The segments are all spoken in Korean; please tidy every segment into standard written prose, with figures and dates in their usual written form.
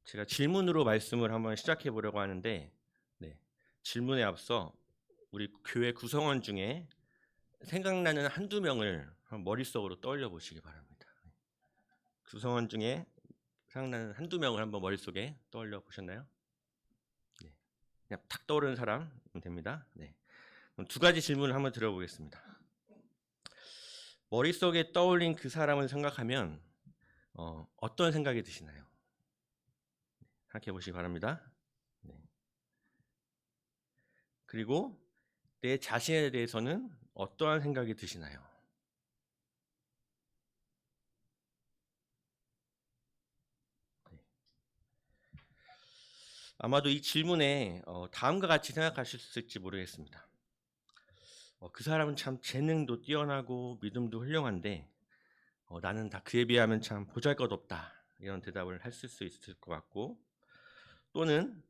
제가 질문으로 말씀을 한번 시작해 보려고 하는데, 질문에 앞서 우리 교회 구성원 중에 생각나는 한두 명을 머릿속으로 떠올려 보시기 바랍니다. 구성원 중에 생각나는 한두 명을 한번 머릿속에 떠올려 보셨나요? 네. 그냥 탁 떠오르는 사람 됩니다. 그럼 두 가지 질문을 한번 드려보겠습니다. 머릿속에 떠올린 그 사람을 생각하면 어떤 생각이 드시나요? 생각해 보시기 바랍니다. 그리고 내 자신에 대해서는 어떠한 생각이 드시나요? 아마도 이 질문에 다음과 같이 생각하실 수 있을지 모르겠습니다. 그 사람은 참 재능도 뛰어나고 믿음도 훌륭한데 나는 다 그에 비하면 참 보잘것없다, 이런 대답을 하실 수 있을 것 같고, 또는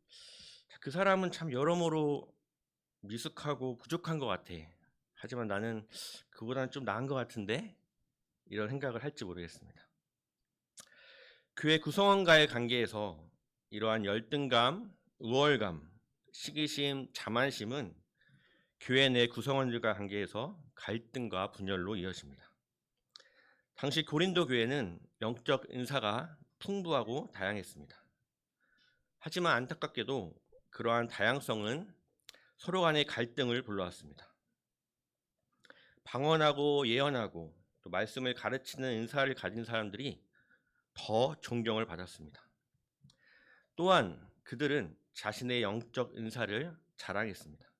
그 사람은 참 여러모로 미숙하고 부족한 것 같아, 하지만 나는 그보다는 좀 나은 것 같은데, 이런 생각을 할지 모르겠습니다. 교회 구성원과의 관계에서 이러한 열등감, 우월감, 시기심, 자만심은 교회 내 구성원들과 관계에서 갈등과 분열로 이어집니다. 당시 고린도 교회는 영적 은사가 풍부하고 다양했습니다. 하지만 안타깝게도 그러한 다양성은 서로 간의 갈등을 불러왔습니다. 방언하고 예언하고 또 말씀을 가르치는 은사를 가진 사람들이 더 존경을 받았습니다. 또한 그들은 자신의 영적 은사를 자랑했습니다.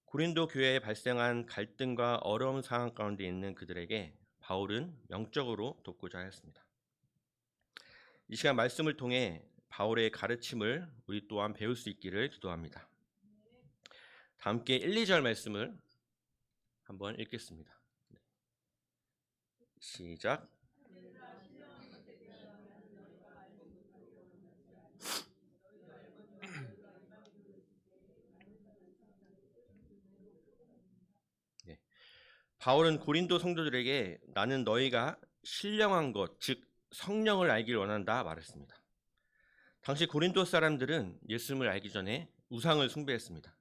고린도 교회에 발생한 갈등과 어려운 상황 가운데 있는 그들에게 바울은 영적으로 돕고자 하였습니다. 이 시간 말씀을 통해 바울의 가르침을 우리 또한 배울 수 있기를 기도합니다. 다 함께 1, 2절 말씀을 한번 읽겠습니다. 시작. 바울은 고린도 성도들에게 나는 너희가 신령한 것, 즉 성령을 알길 원한다 말했습니다. 당시 고린도 사람들은 예수님을 알기 전에 우상을 숭배했습니다.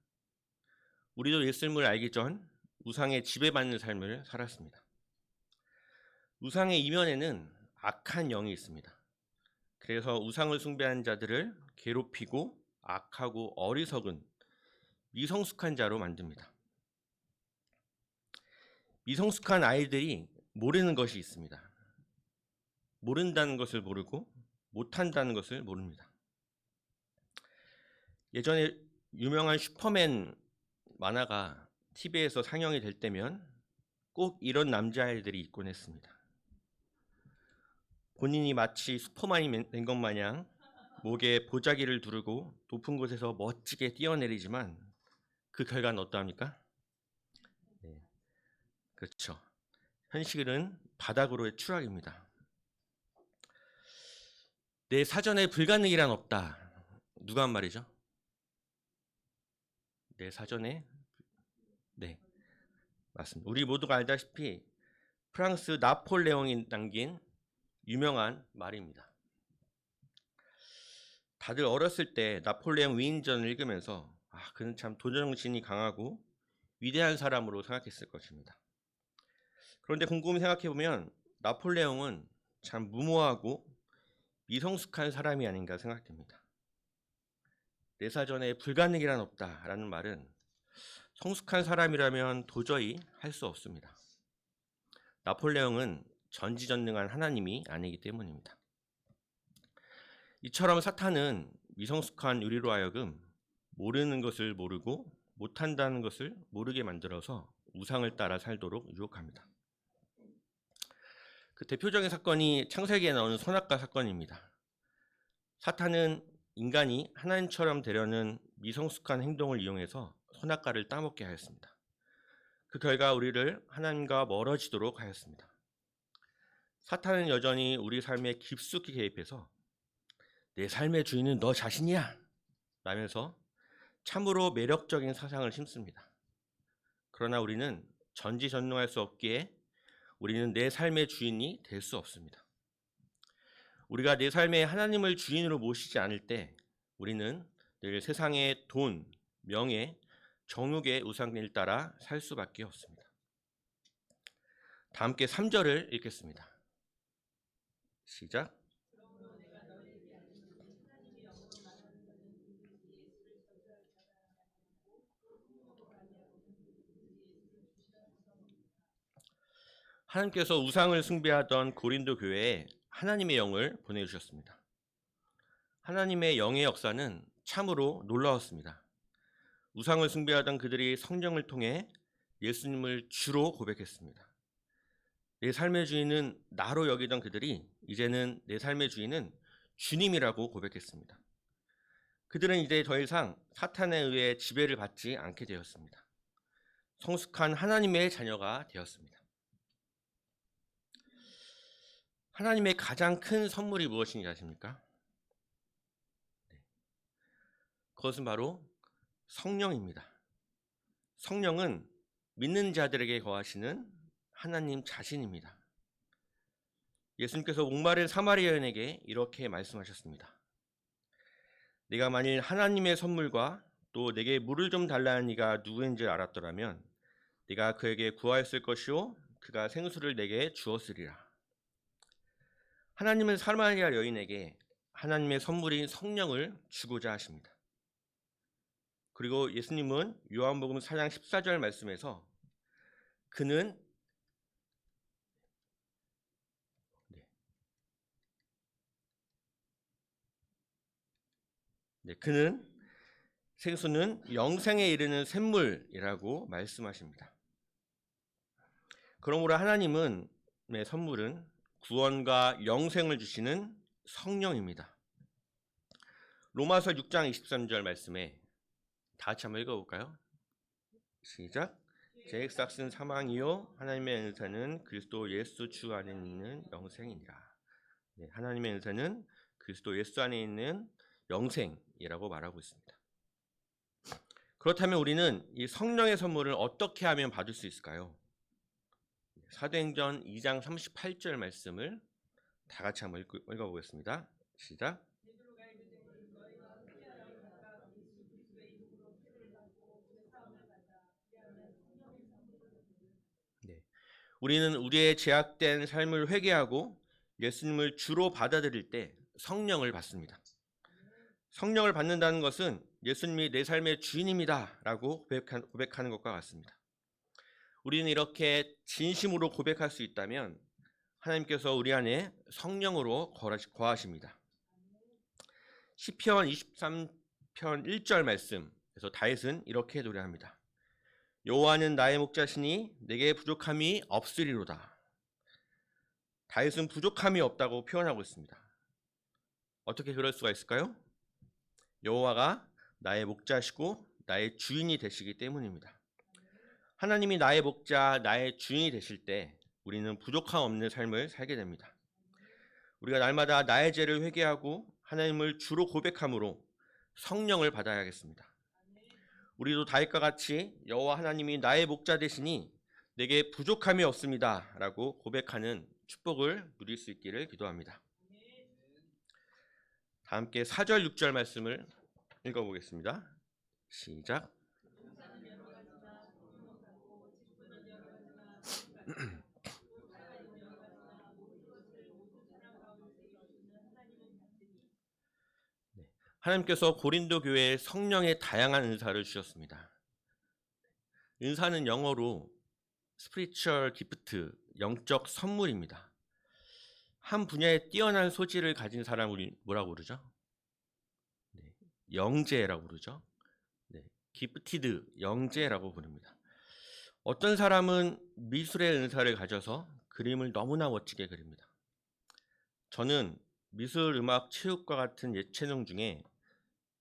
우리도 예수님을 알기 전 우상에 지배받는 삶을 살았습니다. 우상의 이면에는 악한 영이 있습니다. 그래서 우상을 숭배하는 자들을 괴롭히고 악하고 어리석은 미성숙한 자로 만듭니다. 미성숙한 아이들이 모르는 것이 있습니다. 모른다는 것을 모르고 못한다는 것을 모릅니다. 예전에 유명한 슈퍼맨 만화가 TV에서 상영이 될 때면 꼭 이런 남자아이들이 있곤 했습니다. 본인이 마치 슈퍼맨이 된 것 마냥 목에 보자기를 두르고 높은 곳에서 멋지게 뛰어내리지만 그 결과는 어떠합니까? 그렇죠. 현실은 바닥으로의 추락입니다. 내 사전에 불가능이란 없다. 누가 한 말이죠? 내 사전에? 네, 맞습니다. 우리 모두가 알다시피 프랑스 나폴레옹이 남긴 유명한 말입니다. 다들 어렸을 때 나폴레옹 위인전을 읽으면서 그는 참 도전정신이 강하고 위대한 사람으로 생각했을 것입니다. 그런데 곰곰이 생각해보면 나폴레옹은 참 무모하고 미성숙한 사람이 아닌가 생각됩니다. 내 사전에 불가능이란 없다라는 말은 성숙한 사람이라면 도저히 할 수 없습니다. 나폴레옹은 전지전능한 하나님이 아니기 때문입니다. 이처럼 사탄은 미성숙한 우리로 하여금 모르는 것을 모르고 못한다는 것을 모르게 만들어서 우상을 따라 살도록 유혹합니다. 그 대표적인 사건이 창세기에 나오는 선악과 사건입니다. 사탄은 인간이 하나님처럼 되려는 미성숙한 행동을 이용해서 선악과를 따먹게 하였습니다. 그 결과 우리를 하나님과 멀어지도록 하였습니다. 사탄은 여전히 우리 삶에 깊숙이 개입해서 내 삶의 주인은 너 자신이야 라면서 참으로 매력적인 사상을 심습니다. 그러나 우리는 전지전능할 수 없기에 우리는 내 삶의 주인이 될 수 없습니다. 우리가 내 삶에 하나님을 주인으로 모시지 않을 때 우리는 늘 세상의 돈, 명예, 정욕의 우상을 따라 살 수밖에 없습니다. 다 함께 3절을 읽겠습니다. 시작. 하나님께서 우상을 숭배하던 고린도 교회에 하나님의 영을 보내주셨습니다. 하나님의 영의 역사는 참으로 놀라웠습니다. 우상을 숭배하던 그들이 성령을 통해 예수님을 주로 고백했습니다. 내 삶의 주인은 나로 여기던 그들이 이제는 내 삶의 주인은 주님이라고 고백했습니다. 그들은 이제 더 이상 사탄에 의해 지배를 받지 않게 되었습니다. 성숙한 하나님의 자녀가 되었습니다. 하나님의 가장 큰 선물이 무엇인지 아십니까? 그것은 바로 성령입니다. 성령은 믿는 자들에게 거하시는 하나님 자신입니다. 예수님께서 목마른 사마리아 여인에게 이렇게 말씀하셨습니다. 네가 만일 하나님의 선물과 또 내게 물을 좀 달라는 이가 누구인지 알았더라면 네가 그에게 구하였을 것이요 그가 생수를 내게 주었으리라. 하나님은 사마리아 여인에게 하나님의 선물인 성령을 주고자 하십니다. 그리고 예수님은 요한복음 4장 14절 말씀에서 그는 생수는 영생에 이르는 샘물이라고 말씀하십니다. 그러므로 하나님은 선물은 구원과 영생을 주시는 성령입니다. 로마서 6장 23절 말씀에 다 같이 한번 읽어볼까요? 시작. 제 삭슨 사망이요 하나님의 은사는 그리스도 예수 주 안에 있는 영생이니라. 하나님의 은사는 그리스도 예수 안에 있는 영생이라고 말하고 있습니다. 그렇다면 우리는 이 성령의 선물을 어떻게 하면 받을 수 있을까요? 사도행전 2장 38절 말씀을 다 같이 한번 읽어보겠습니다. 시작. 우리는 우리의 죄악된 삶을 회개하고 예수님을 주로 받아들일 때 성령을 받습니다. 성령을 받는다는 것은 예수님이 내 삶의 주인입니다 라고 고백하는 것과 같습니다. 우리는 이렇게 진심으로 고백할 수 있다면 하나님께서 우리 안에 성령으로 거하십니다. 시편 23편 1절 말씀에서 다윗은 이렇게 노래합니다. 여호와는 나의 목자시니 내게 부족함이 없으리로다. 다윗은 부족함이 없다고 표현하고 있습니다. 어떻게 그럴 수가 있을까요? 여호와가 나의 목자시고 나의 주인이 되시기 때문입니다. 하나님이 나의 목자, 나의 주인이 되실 때 우리는 부족함 없는 삶을 살게 됩니다. 우리가 날마다 나의 죄를 회개하고 하나님을 주로 고백함으로 성령을 받아야겠습니다. 우리도 다윗과 같이 여호와 하나님이 나의 목자 되시니 내게 부족함이 없습니다 라고 고백하는 축복을 누릴 수 있기를 기도합니다. 다 함께 4절 6절 말씀을 읽어보겠습니다. 시작. 하나님께서 고린도 교회에 성령의 다양한 은사를 주셨습니다. 은사는 영어로 spiritual gift, 영적 선물입니다. 한 분야에 뛰어난 소질을 가진 사람을 뭐라고 부르죠? 영재라고 부르죠. gifted, 영재라고 부릅니다. 어떤 사람은 미술의 은사를 가져서 그림을 너무나 멋지게 그립니다. 저는 미술, 음악, 체육과 같은 예체능 중에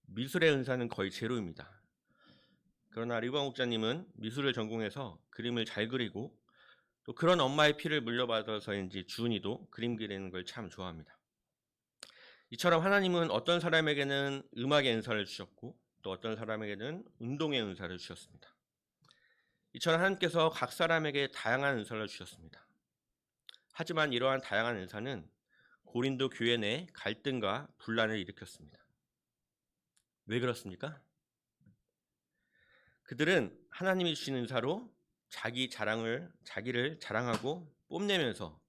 미술의 은사는 거의 제로입니다. 그러나 리바 목자님은 미술을 전공해서 그림을 잘 그리고 또 그런 엄마의 피를 물려받아서인지 주은이도 그림 그리는 걸 참 좋아합니다. 이처럼 하나님은 어떤 사람에게는 음악의 은사를 주셨고 또 어떤 사람에게는 운동의 은사를 주셨습니다. 이처럼 하나님께서 각 사람에게 다양한 은사를 주셨습니다. 하지만 이러한 다양한 은사는 고린도 교회 내 갈등과 분란을 일으켰습니다. 왜 그렇습니까? 그들은 하나님이 주신 은사로 자기를 자랑하고 뽐내면서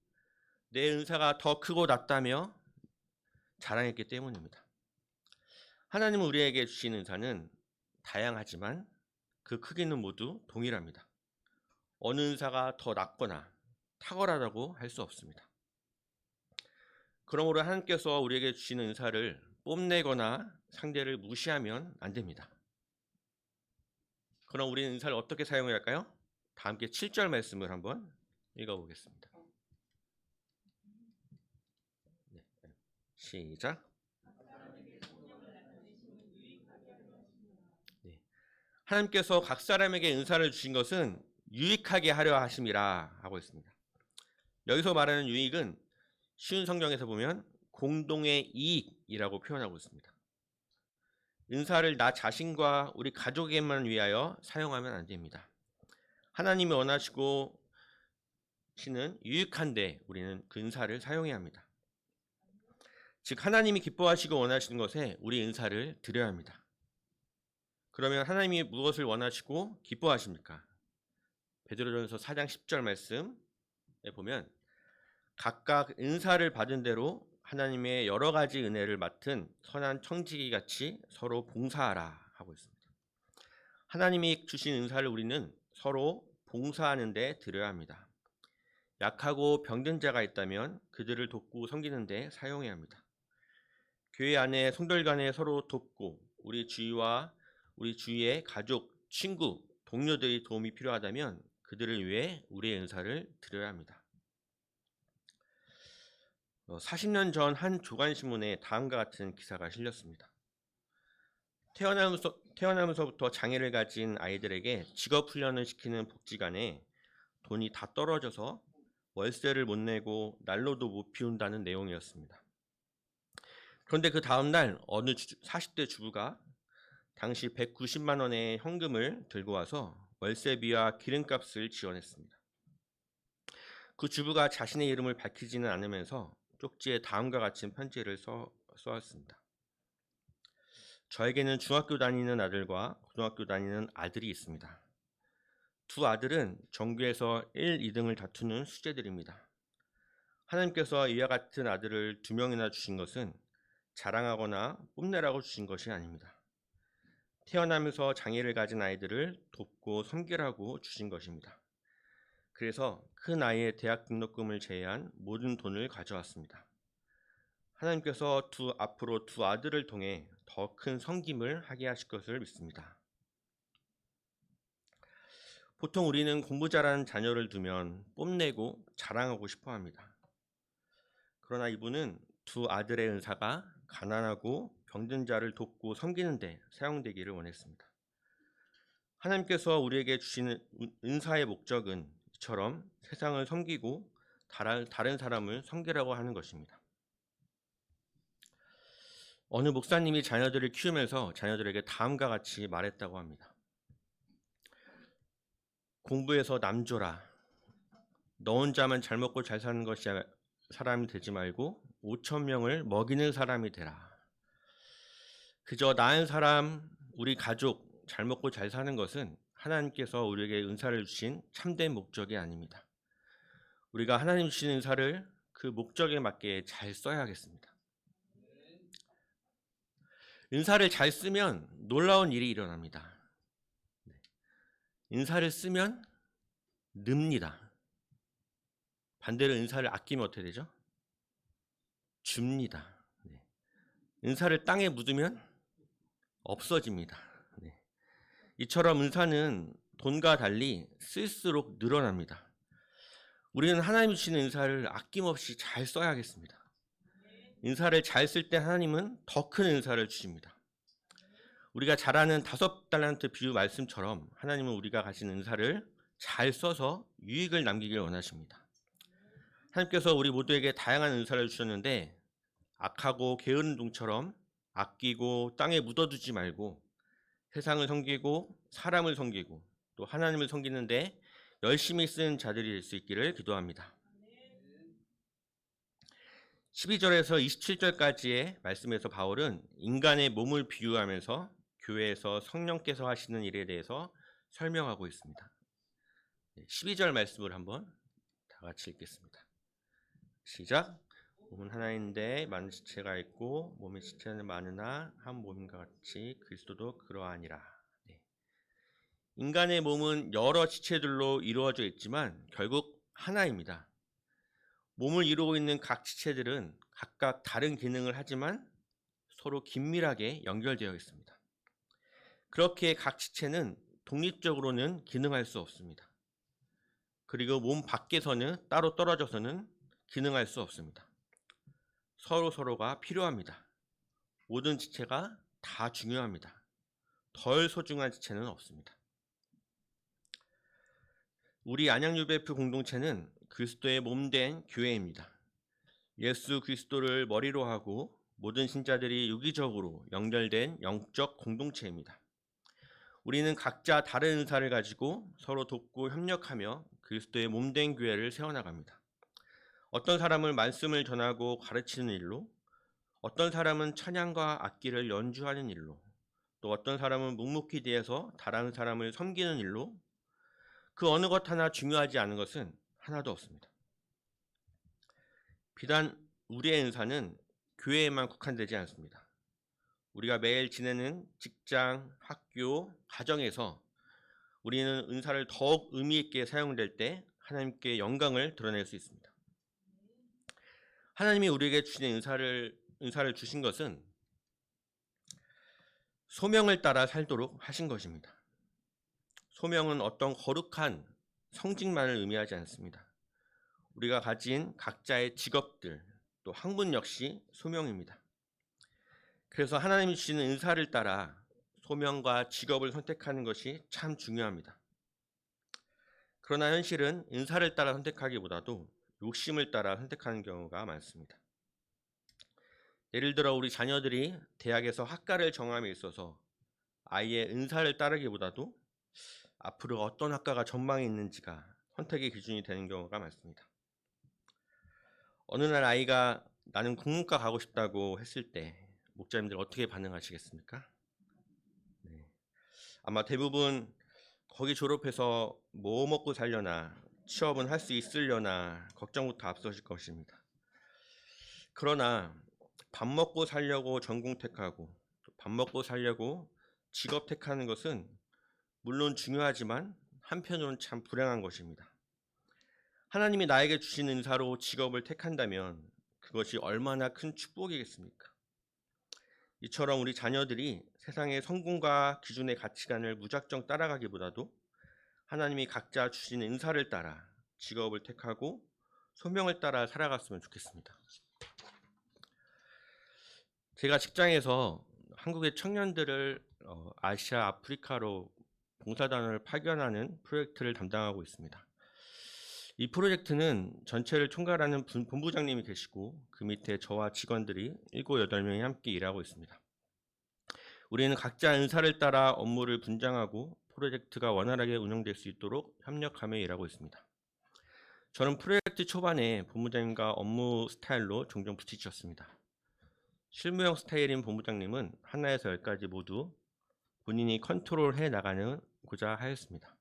내 은사가 더 크고 낫다며 자랑했기 때문입니다. 하나님은 우리에게 주신 은사는 다양하지만 그 크기는 모두 동일합니다. 어느 은사가 더 낫거나 탁월하다고 할 수 없습니다. 그러므로 하나님께서 우리에게 주신 은사를 뽐내거나 상대를 무시하면 안 됩니다. 그럼 우리는 은사를 어떻게 사용해야 할까요? 다 함께 7절 말씀을 한번 읽어보겠습니다. 네, 시작. 네. 하나님께서 각 사람에게 은사를 주신 것은 유익하게 하려 하심이라 하고 있습니다. 여기서 말하는 유익은 쉬운 성경에서 보면 공동의 이익이라고 표현하고 있습니다. 은사를 나 자신과 우리 가족에만 위하여 사용하면 안 됩니다. 하나님이 원하시고 시는 유익한데 우리는 그 은사를 사용해야 합니다. 즉 하나님이 기뻐하시고 원하시는 것에 우리 은사를 드려야 합니다. 그러면 하나님이 무엇을 원하시고 기뻐하십니까? 베드로전서 4장 10절 말씀에 보면 각각 은사를 받은 대로 하나님의 여러 가지 은혜를 맡은 선한 청지기 같이 서로 봉사하라 하고 있습니다. 하나님이 주신 은사를 우리는 서로 봉사하는 데 드려야 합니다. 약하고 병든 자가 있다면 그들을 돕고 섬기는 데 사용해야 합니다. 교회 안에 성도들 간에 서로 돕고 우리 주위의 가족, 친구, 동료들이 도움이 필요하다면 그들을 위해 우리의 은사를 드려야 합니다. 40년 전 한 조간신문에 다음과 같은 기사가 실렸습니다. 태어나면서부터 장애를 가진 아이들에게 직업훈련을 시키는 복지관에 돈이 다 떨어져서 월세를 못 내고 난로도 못 피운다는 내용이었습니다. 그런데 그 다음날 어느 40대 주부가 당시 190만 원의 현금을 들고 와서 월세비와 기름값을 지원했습니다. 그 주부가 자신의 이름을 밝히지는 않으면서 쪽지에 다음과 같은 편지를 써왔습니다. 저에게는 중학교 다니는 아들과 고등학교 다니는 아들이 있습니다. 두 아들은 전교에서 1, 2등을 다투는 수재들입니다. 하나님께서 이와 같은 아들을 2명이나 주신 것은 자랑하거나 뽐내라고 주신 것이 아닙니다. 태어나면서 장애를 가진 아이들을 돕고 섬기라고 주신 것입니다. 그래서 그 나이에 대학 등록금을 제외한 모든 돈을 가져왔습니다. 하나님께서 앞으로 두 아들을 통해 더 큰 섬김을 하게 하실 것을 믿습니다. 보통 우리는 공부 잘하는 자녀를 두면 뽐내고 자랑하고 싶어 합니다. 그러나 이분은 두 아들의 은사가 가난하고 병든 자를 돕고 섬기는 데 사용되기를 원했습니다. 하나님께서 우리에게 주시는 은사의 목적은 이처럼 세상을 섬기고 다른 사람을 섬기라고 하는 것입니다. 어느 목사님이 자녀들을 키우면서 자녀들에게 다음과 같이 말했다고 합니다. 공부해서 남줘라. 너 혼자만 잘 먹고 잘 사는 것이 사람이 되지 말고 5,000명을 먹이는 사람이 되라. 그저 나은 사람, 우리 가족 잘 먹고 잘 사는 것은 하나님께서 우리에게 은사를 주신 참된 목적이 아닙니다. 우리가 하나님 주신 은사를 그 목적에 맞게 잘 써야겠습니다. 은사를 잘 쓰면 놀라운 일이 일어납니다. 은사를 쓰면 늡니다. 반대로 은사를 아끼면 어떻게 되죠? 줍니다. 은사를 땅에 묻으면 없어집니다. 이처럼 은사는 돈과 달리 쓸수록 늘어납니다. 우리는 하나님이 주시는 은사를 아낌없이 잘 써야겠습니다. 은사를 잘 쓸 때 하나님은 더 큰 은사를 주십니다. 우리가 잘 아는 5달란트 비유 말씀처럼 하나님은 우리가 가진 은사를 잘 써서 유익을 남기길 원하십니다. 하나님께서 우리 모두에게 다양한 은사를 주셨는데 악하고 게으른 종처럼 아끼고 땅에 묻어두지 말고 세상을 섬기고 사람을 섬기고 또 하나님을 섬기는데 열심히 쓰는 자들이 될 수 있기를 기도합니다. 12절에서 27절까지의 말씀에서 바울은 인간의 몸을 비유하면서 교회에서 성령께서 하시는 일에 대해서 설명하고 있습니다. 12절 말씀을 한번 다 같이 읽겠습니다. 시작. 몸은 하나인데 많은 지체가 있고 몸의 지체는 많으나 한 몸인과 같이 그리스도도 그러하니라. 네. 인간의 몸은 여러 지체들로 이루어져 있지만 결국 하나입니다. 몸을 이루고 있는 각 지체들은 각각 다른 기능을 하지만 서로 긴밀하게 연결되어 있습니다. 그렇게 각 지체는 독립적으로는 기능할 수 없습니다. 그리고 몸 밖에서는 따로 떨어져서는 기능할 수 없습니다. 서로가 필요합니다. 모든 지체가 다 중요합니다. 덜 소중한 지체는 없습니다. 우리 안양유베프 공동체는 그리스도의 몸된 교회입니다. 예수 그리스도를 머리로 하고 모든 신자들이 유기적으로 연결된 영적 공동체입니다. 우리는 각자 다른 은사를 가지고 서로 돕고 협력하며 그리스도의 몸된 교회를 세워나갑니다. 어떤 사람은 말씀을 전하고 가르치는 일로, 어떤 사람은 찬양과 악기를 연주하는 일로, 또 어떤 사람은 묵묵히 뒤에서 다른 사람을 섬기는 일로, 그 어느 것 하나 중요하지 않은 것은 하나도 없습니다. 비단 우리의 은사는 교회에만 국한되지 않습니다. 우리가 매일 지내는 직장, 학교, 가정에서 우리는 은사를 더욱 의미 있게 사용될 때 하나님께 영광을 드러낼 수 있습니다. 하나님이 우리에게 주신 은사를 주신 것은 소명을 따라 살도록 하신 것입니다. 소명은 어떤 거룩한 성직만을 의미하지 않습니다. 우리가 가진 각자의 직업들, 또 학문 역시 소명입니다. 그래서 하나님이 주시는 은사를 따라 소명과 직업을 선택하는 것이 참 중요합니다. 그러나 현실은 은사를 따라 선택하기보다도 욕심을 따라 선택하는 경우가 많습니다. 예를 들어 우리 자녀들이 대학에서 학과를 정함에 있어서 아이의 은사를 따르기보다도 앞으로 어떤 학과가 전망이 있는지가 선택의 기준이 되는 경우가 많습니다. 어느 날 아이가 나는 국문과 가고 싶다고 했을 때 목자님들 어떻게 반응하시겠습니까? 네. 아마 대부분 거기 졸업해서 뭐 먹고 살려나, 취업은 할 수 있으려나 걱정부터 앞서실 것입니다. 그러나 밥 먹고 살려고 전공 택하고 밥 먹고 살려고 직업 택하는 것은 물론 중요하지만 한편으로는 참 불행한 것입니다. 하나님이 나에게 주신 은사로 직업을 택한다면 그것이 얼마나 큰 축복이겠습니까? 이처럼 우리 자녀들이 세상의 성공과 기준의 가치관을 무작정 따라가기보다도 하나님이 각자 주신 은사를 따라 직업을 택하고 소명을 따라 살아갔으면 좋겠습니다. 제가 직장에서 한국의 청년들을 아시아, 아프리카로 봉사단을 파견하는 프로젝트를 담당하고 있습니다. 이 프로젝트는 전체를 총괄하는 본부장님이 계시고 그 밑에 저와 직원들이 7, 8명이 함께 일하고 있습니다. 우리는 각자 은사를 따라 업무를 분장하고 프로젝트가 원활하게 운영될 수 있도록 협력하며 일하고 있습니다. 저는 프로젝트 초반에 본부장님과 업무 스타일로 종종 부딪혔습니다. 실무형 스타일인 본부장님은 하나에서 10까지 모두 본인이 컨트롤해 나가고자 하였습니다.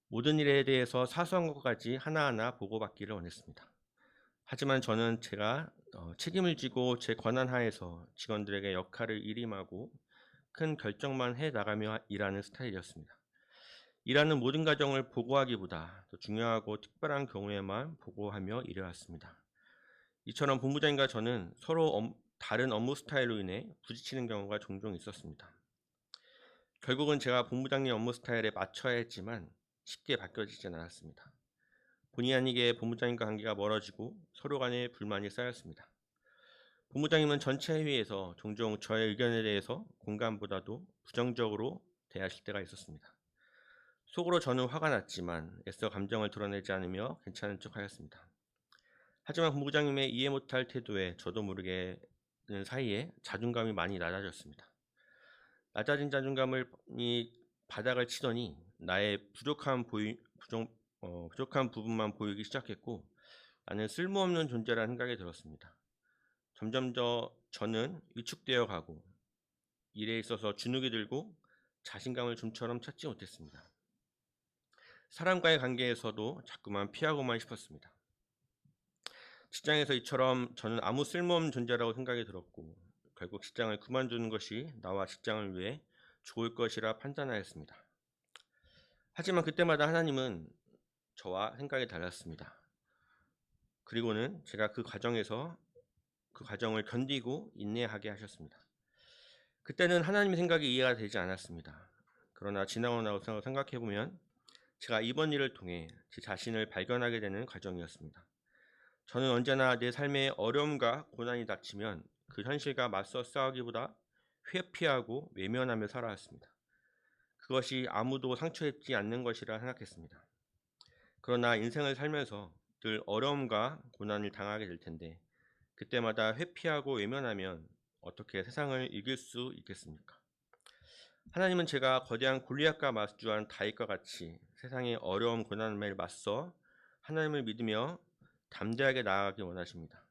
모든 일에 대해서 사소한 것까지 하나하나 보고받기를 원했습니다. 하지만 저는 제가 책임을 지고 제 권한 하에서 직원들에게 역할을 일임하고 큰 결정만 해 나가며 일하는 스타일이었습니다. 일하는 모든 과정을 보고하기보다 더 중요하고 특별한 경우에만 보고하며 일해왔습니다. 이처럼 본부장님과 저는 서로 다른 업무 스타일로 인해 부딪히는 경우가 종종 있었습니다. 결국은 제가 본부장님 업무 스타일에 맞춰야 했지만 쉽게 바뀌어지진 않았습니다. 본의 아니게 본부장님과 관계가 멀어지고 서로 간에 불만이 쌓였습니다. 본부장님은 전체 회의에서 종종 저의 의견에 대해서 공감보다도 부정적으로 대하실 때가 있었습니다. 속으로 저는 화가 났지만 애써 감정을 드러내지 않으며 괜찮은 척 하였습니다. 하지만 본부장님의 이해 못할 태도에 저도 모르게 사이에 자존감이 많이 낮아졌습니다. 낮아진 자존감이 바닥을 치더니 나의 부족한 부분만 보이기 시작했고 나는 쓸모없는 존재라는 생각이 들었습니다. 점점 저는 위축되어 가고 일에 있어서 주눅이 들고 자신감을 좀처럼 찾지 못했습니다. 사람과의 관계에서도 자꾸만 피하고만 싶었습니다. 직장에서 이처럼 저는 아무 쓸모없는 존재라고 생각이 들었고 결국 직장을 그만두는 것이 나와 직장을 위해 좋을 것이라 판단하였습니다. 하지만 그때마다 하나님은 저와 생각이 달랐습니다. 그리고는 제가 그 과정에서 그 과정을 견디고 인내하게 하셨습니다. 그때는 하나님의 생각이 이해가 되지 않았습니다. 그러나 지나고 나서 생각해보면 제가 이번 일을 통해 제 자신을 발견하게 되는 과정이었습니다. 저는 언제나 내 삶에 어려움과 고난이 닥치면 그 현실과 맞서 싸우기보다 회피하고 외면하며 살아왔습니다. 그것이 아무도 상처입지 않는 것이라 생각했습니다. 그러나 인생을 살면서 늘 어려움과 고난을 당하게 될 텐데 그때마다 회피하고 외면하면 어떻게 세상을 이길 수 있겠습니까? 하나님은 제가 거대한 골리앗과 마주한 다윗과 같이 세상의 어려움 고난을 맞서 하나님을 믿으며 담대하게 나아가기 원하십니다.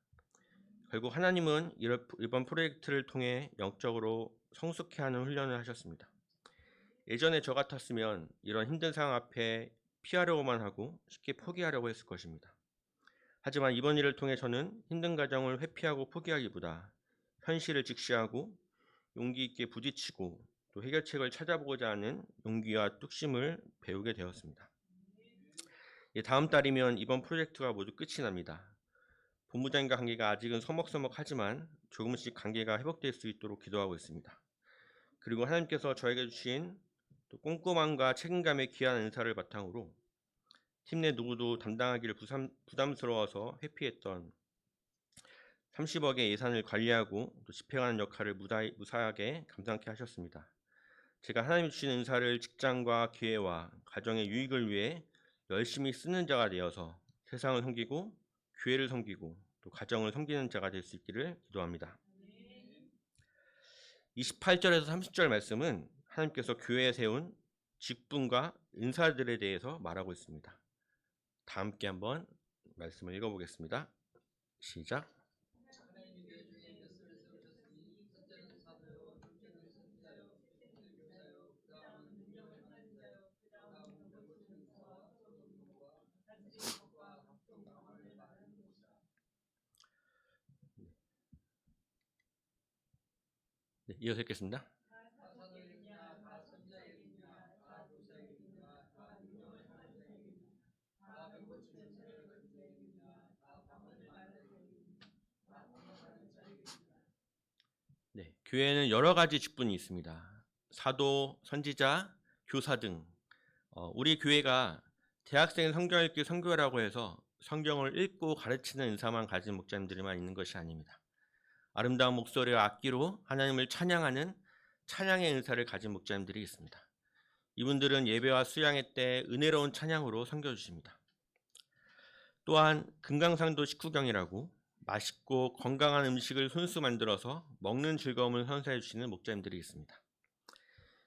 결국 하나님은 이번 프로젝트를 통해 영적으로 성숙케 하는 훈련을 하셨습니다. 예전에 저 같았으면 이런 힘든 상황 앞에 피하려고만 하고 쉽게 포기하려고 했을 것입니다. 하지만 이번 일을 통해 저는 힘든 과정을 회피하고 포기하기보다 현실을 직시하고 용기 있게 부딪히고 또 해결책을 찾아보고자 하는 용기와 뚝심을 배우게 되었습니다. 다음 달이면 이번 프로젝트가 모두 끝이 납니다. 본부장과 관계가 아직은 서먹서먹하지만 조금씩 관계가 회복될 수 있도록 기도하고 있습니다. 그리고 하나님께서 저에게 주신 또 꼼꼼함과 책임감의 귀한 은사를 바탕으로 팀 내 누구도 담당하기를 부담스러워서 회피했던 30억의 예산을 관리하고 또 집행하는 역할을 무사하게 감당케 하셨습니다. 제가 하나님이 주신 은사를 직장과 기회와 가정의 유익을 위해 열심히 쓰는 자가 되어서 세상을 섬기고 교회를 섬기고 또 가정을 섬기는 자가 될 수 있기를 기도합니다. 28절에서 30절 말씀은 하나님께서 교회에 세운 직분과 은사들에 대해서 말하고 있습니다. 다 함께 한번 말씀을 읽어보겠습니다. 시작. 네, 이어서 읽겠습니다. 네, 교회에는 여러 가지 직분이 있습니다. 사도, 선지자, 교사 등 우리 교회가 대학생 성경 읽기 선교라고 해서 성경을 읽고 가르치는 은사만 가진 목사님들만 있는 것이 아닙니다. 아름다운 목소리와 악기로 하나님을 찬양하는 찬양의 은사를 가진 목사님들이 있습니다. 이분들은 예배와 수양회 때 은혜로운 찬양으로 섬겨주십니다. 또한 금강산도 식후경이라고 맛있고 건강한 음식을 손수 만들어서 먹는 즐거움을 선사해 주시는 목사님들이 있습니다.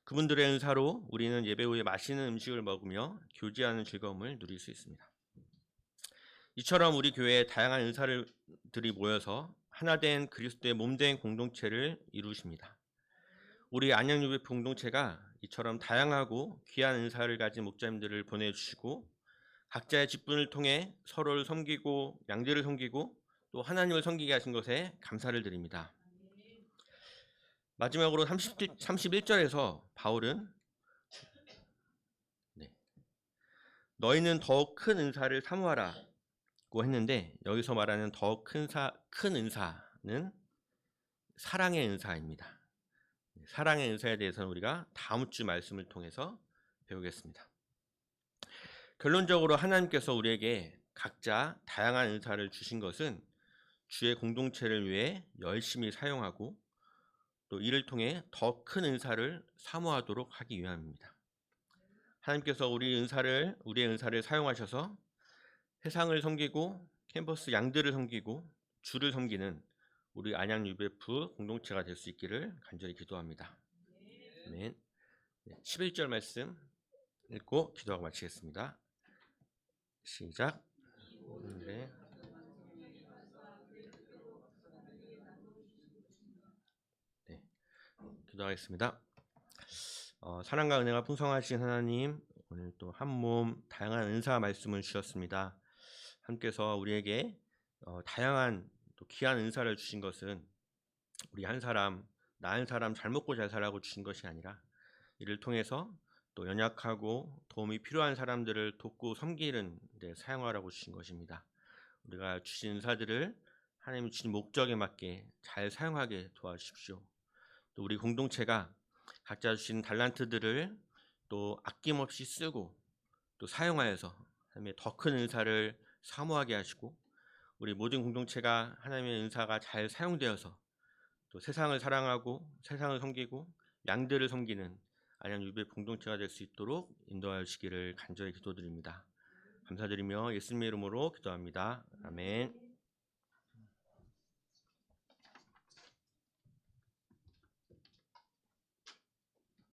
그분들의 은사로 우리는 예배 후에 맛있는 음식을 먹으며 교제하는 즐거움을 누릴 수 있습니다. 이처럼 우리 교회에 다양한 은사들이 모여서 하나된 그리스도의 몸된 공동체를 이루십니다. 우리 안양유배 공동체가 이처럼 다양하고 귀한 은사를 가진 목사님들을 보내주시고 각자의 직분을 통해 서로를 섬기고 양들을 섬기고 또 하나님을 섬기게 하신 것에 감사를 드립니다. 마지막으로 31절에서 바울은 너희는 더욱 큰 은사를 사모하라고 했는데 여기서 말하는 더욱 큰 은사는 사랑의 은사입니다. 사랑의 은사에 대해서는 우리가 다음 주 말씀을 통해서 배우겠습니다. 결론적으로 하나님께서 우리에게 각자 다양한 은사를 주신 것은 주의 공동체를 위해 열심히 사용하고 또 이를 통해 더 큰 은사를 사모하도록 하기 위함입니다. 하나님께서 우리의 은사를 사용하셔서 세상을 섬기고 캠퍼스 양들을 섬기고 주를 섬기는 우리 안양 UBF 공동체가 될 수 있기를 간절히 기도합니다. 아멘. 11절 말씀 읽고 기도하고 마치겠습니다. 시작. 네. 기도하겠습니다. 사랑과 은혜가 풍성하신 하나님, 오늘 또 한 몸 다양한 은사 말씀을 주셨습니다. 하나님께서 우리에게 다양한 또 귀한 은사를 주신 것은 우리 한 사람, 나 한 사람 잘 먹고 잘 살라고 주신 것이 아니라 이를 통해서 또 연약하고 도움이 필요한 사람들을 돕고 섬기는 데 사용하라고 주신 것입니다. 우리가 주신 은사들을 하나님이 주신 목적에 맞게 잘 사용하게 도와주십시오. 또 우리 공동체가 각자 주신 달란트들을 또 아낌없이 쓰고 또 사용하여서 하나님의 더 큰 은사를 사모하게 하시고 우리 모든 공동체가 하나님의 은사가 잘 사용되어서 또 세상을 사랑하고 세상을 섬기고 양들을 섬기는 안양 유배 공동체가 될 수 있도록 인도하여 주시기를 간절히 기도드립니다. 감사드리며 예수님의 이름으로 기도합니다. 아멘.